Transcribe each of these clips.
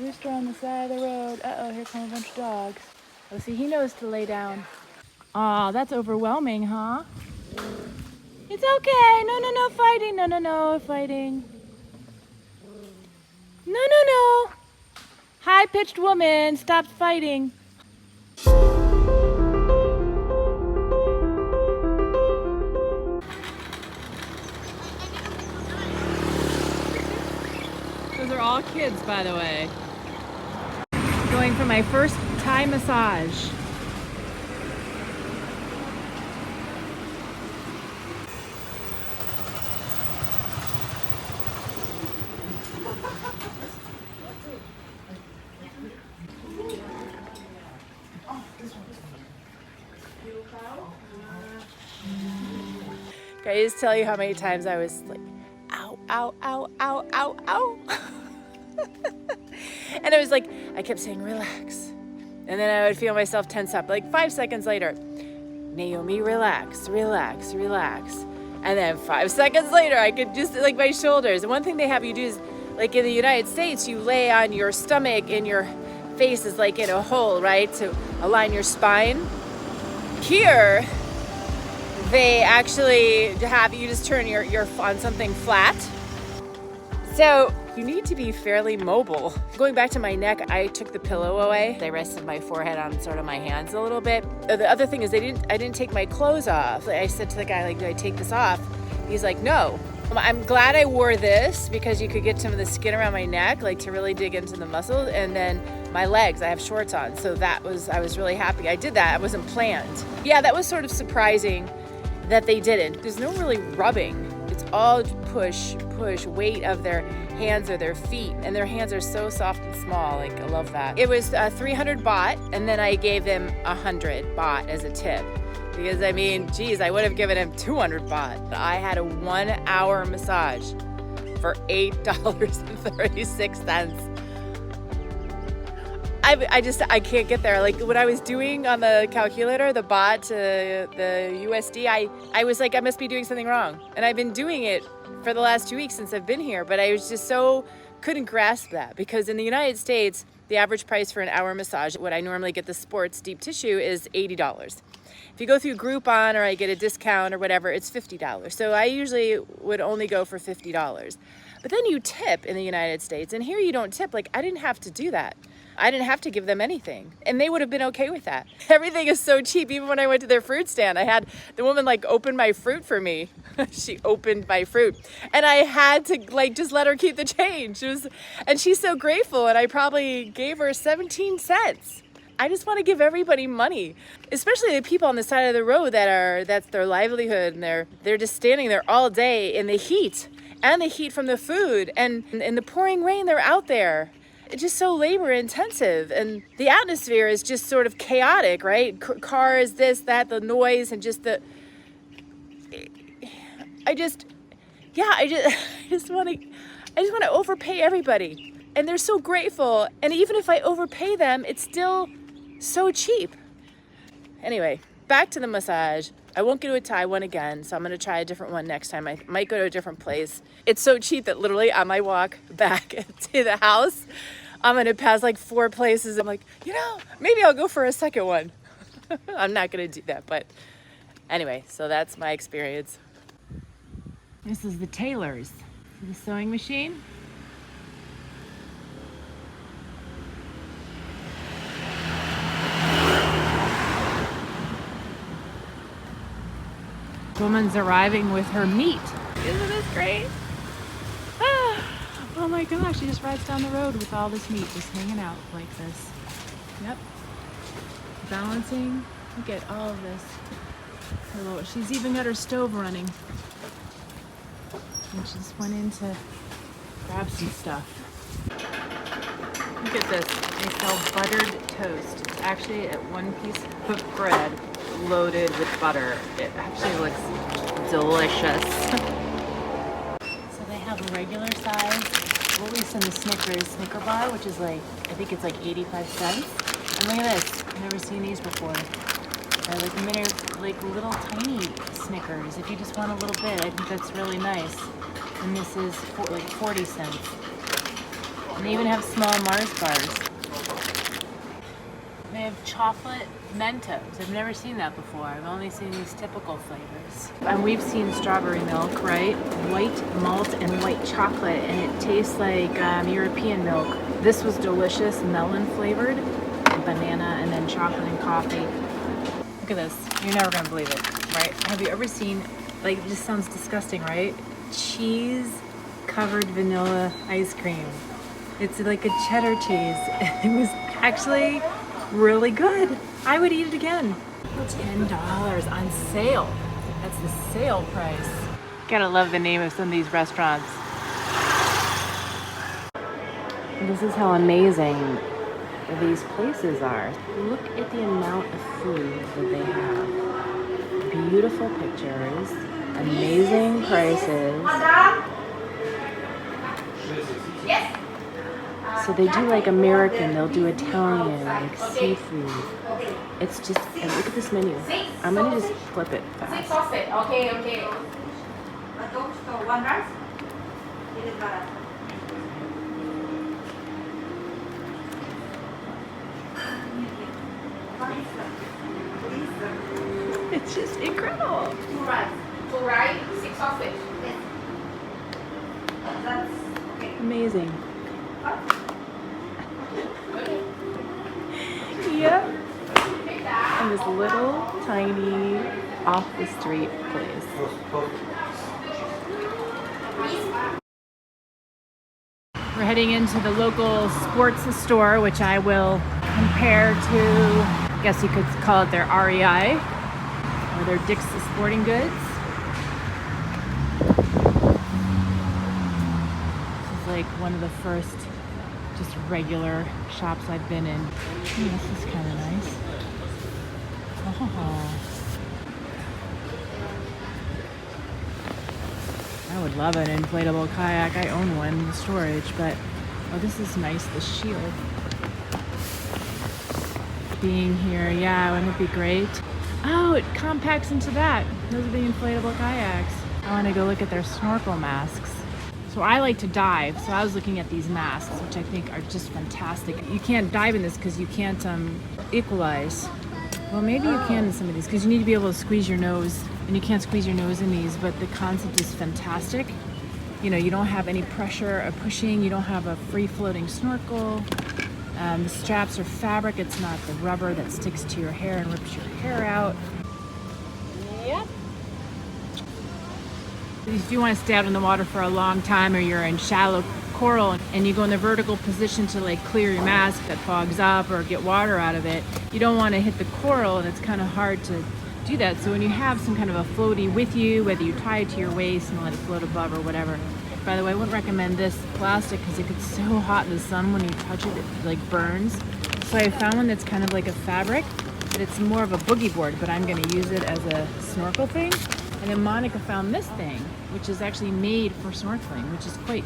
Rooster on the side of the road. Uh-oh, here come a bunch of dogs. Oh, see, he knows to lay down. Aw, that's overwhelming, huh? It's okay. No, no, no fighting. No, no, no fighting. No, no, no. High-pitched woman, stop fighting. Those are all kids, by the way. Going for my first Thai massage. Can I just tell you how many times I was like, ow, ow, ow, ow, ow, ow. And I was like, I kept saying, relax. And then I would feel myself tense up. Like 5 seconds later, Naomi, relax, relax, relax. And then 5 seconds later, I could just, like my shoulders. And one thing they have you do is, like in the United States, you lay on your stomach and your face is like in a hole, right? To align your spine. Here, they actually have you just turn your on something flat. So you need to be fairly mobile. Going back to my neck, I took the pillow away. I rested my forehead on sort of my hands a little bit. The other thing is I didn't take my clothes off. I said to the guy, like, do I take this off? He's like, no. I'm glad I wore this because you could get some of the skin around my neck, like to really dig into the muscles. And then my legs, I have shorts on. So I was really happy I did that. It wasn't planned. Yeah, that was sort of surprising that they didn't. There's no really rubbing. It's all push, weight of their hands or their feet. And their hands are so soft and small. Like, I love that. It was 300 baht, and then I gave them 100 baht as a tip. Because, I mean, geez, I would have given him 200 baht. I had a 1-hour massage for $8.36. I can't get there. Like when I was doing on the calculator, the baht to the USD, I was like, I must be doing something wrong. And I've been doing it for the last 2 weeks since I've been here, but I was just couldn't grasp that because in the United States, the average price for an hour massage, what I normally get the sports deep tissue is $80. If you go through Groupon or I get a discount or whatever, it's $50. So I usually would only go for $50. But then you tip in the United States, and here you don't tip. Like, I didn't have to do that. I didn't have to give them anything, and they would have been okay with that. Everything is so cheap. Even when I went to their fruit stand, I had the woman like open my fruit for me. She opened my fruit, and I had to like just let her keep the change. And she's so grateful, and I probably gave her 17 cents. I just want to give everybody money, especially the people on the side of the road that's their livelihood, and they're just standing there all day in the heat and the heat from the food, and in the pouring rain, they're out there. It's just so labor intensive, and the atmosphere is just sort of chaotic, right? Cars, this, that, the noise, and just I just want to overpay everybody, and they're so grateful. And even if I overpay them, it's still so cheap. Anyway, back to the massage. I won't go to a Thai one again, so I'm going to try a different one next time. I might go to a different place. It's so cheap that literally on my walk back to the house, I'm going to pass like 4 places. I'm like, maybe I'll go for a second one. I'm not going to do that, but anyway, so that's my experience. This is the tailor's, the sewing machine. Woman's arriving with her meat. Isn't this great? Oh my gosh, she just rides down the road with all this meat just hanging out like this. Yep. Balancing. Look at all of this. She's even got her stove running. And she just went in to grab some stuff. Look at this. They sell buttered toast. It's actually one piece of bread loaded with butter. It actually looks delicious. So they have a regular size, at least in the Snicker bar, which is like, I think it's like 85 cents. And look at this, I've never seen these before. They're like little tiny Snickers. If you just want a little bit, I think that's really nice. And this is like 40 cents. And they even have small Mars bars. They have chocolate Mentos. I've never seen that before. I've only seen these typical flavors. And we've seen strawberry milk, right? White malt and white chocolate, and it tastes like European milk. This was delicious, melon flavored, banana, and then chocolate and coffee. Look at this. You're never gonna believe it, right? Have you ever seen, like, this sounds disgusting, right? Cheese covered vanilla ice cream. It's like a cheddar cheese. It was actually really good. I would eat it again. $10 on sale. That's the sale price. Gotta love the name of some of these restaurants. This is how amazing these places are. Look at the amount of food that they have. Beautiful pictures, amazing prices. Yes. So they do like American, they'll do Italian, like seafood. It's just, and look at this menu. I'm gonna just flip it fast. Okay. One rice? It's just incredible. Two rice, 6 sausage. That's okay. Amazing. Yep. And this little tiny off the street place. We're heading into the local sports store, which I will compare to, I guess you could call it their REI or their Dick's Sporting Goods. This is like one of the first just regular shops I've been in. This is kind of nice. Oh. I would love an inflatable kayak. I own one in storage, but oh, this is nice, the shield. Being here, yeah, wouldn't it be great? Oh, it compacts into that. Those are the inflatable kayaks. I want to go look at their snorkel masks. So I like to dive, so I was looking at these masks, which I think are just fantastic. You can't dive in this because you can't equalize. Well, maybe you can in some of these because you need to be able to squeeze your nose, and you can't squeeze your nose in these, but the concept is fantastic. You know, you don't have any pressure of pushing, you don't have a free-floating snorkel. The straps are fabric, it's not the rubber that sticks to your hair and rips your hair out. Yep. If you want to stay out in the water for a long time, or you're in shallow coral and you go in the vertical position to like clear your mask that fogs up or get water out of it, you don't want to hit the coral, and it's kind of hard to do that. So when you have some kind of a floaty with you, whether you tie it to your waist and let it float above or whatever. By the way, I wouldn't recommend this plastic because it gets so hot in the sun when you touch it, it like burns. So I found one that's kind of like a fabric, but it's more of a boogie board, but I'm going to use it as a snorkel thing. And then Monica found this thing, which is actually made for snorkeling, which is quite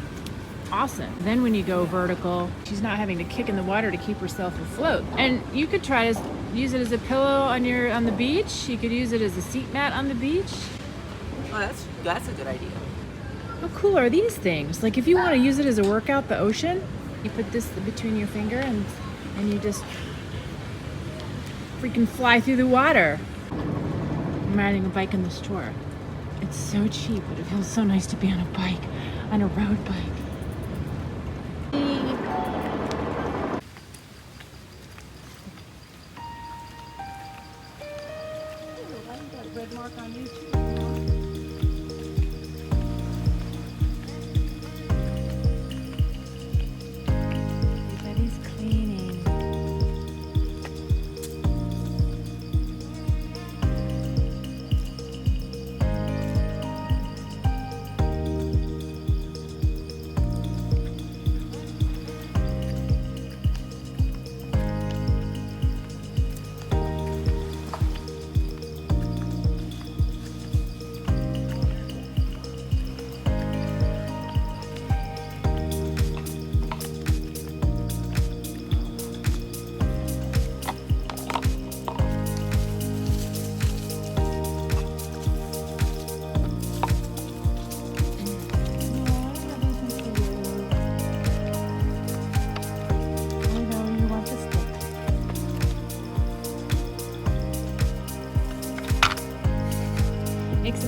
awesome. Then when you go vertical, she's not having to kick in the water to keep herself afloat. And you could try to use it as a pillow on the beach. You could use it as a seat mat on the beach. Oh, that's a good idea. How cool are these things? Like if you want to use it as a workout, the ocean, you put this between your finger and you just freaking fly through the water. I'm riding a bike in the store. It's so cheap, but it feels so nice to be on a bike, on a road bike. Red mark on you too. Everybody's cleaning.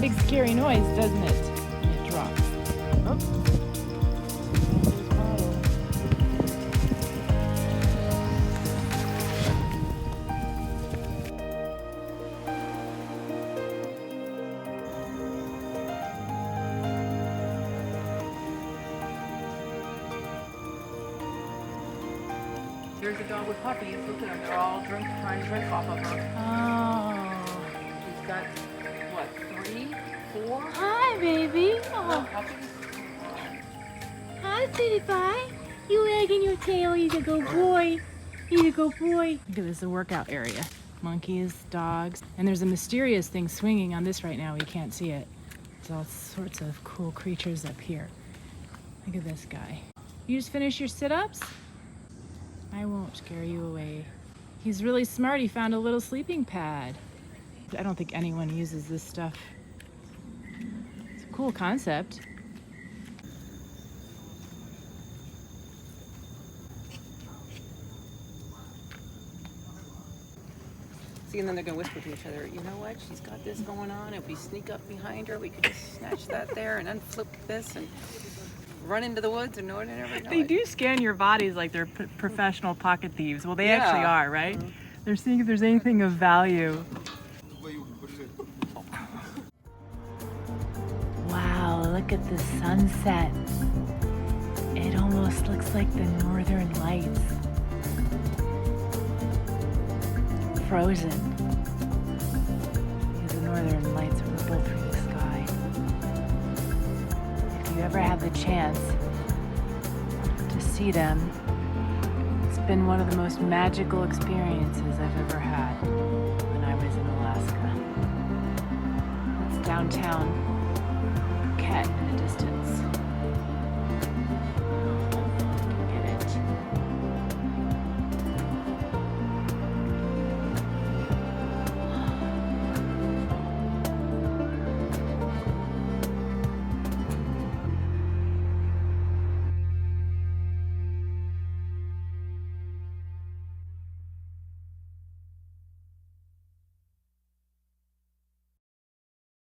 big scary noise, doesn't it? And it drops. Oh. Here's a dog with puppies. Look at them. They're all trying to drink off of her. Oh. She's got, what, 3, 4? Hi, baby. Oh. Puppies? Hi, sweetie pie. You wagging your tail. He's a good boy. He's a good boy. Look at this, the workout area. Monkeys, dogs, and there's a mysterious thing swinging on this right now. We can't see it. There's all sorts of cool creatures up here. Look at this guy. You just finished your sit-ups? I won't scare you away. He's really smart. He found a little sleeping pad. I don't think anyone uses this stuff. It's a cool concept. See, and then they're gonna whisper to each other, you know what, she's got this going on. If we sneak up behind her, we could just snatch that there and unflip this and run into the woods and no one ever know They it. do scan your bodies like they're professional pocket thieves. Well, they Yeah. actually are, right? They're seeing if there's anything of value. Wow, look at the sunset. It almost looks like the northern lights. Frozen. Because the northern lights ripple through the sky. If you ever have the chance to see them, it's been one of the most magical experiences I've ever had when I was in Alaska. It's downtown Phuket in the distance.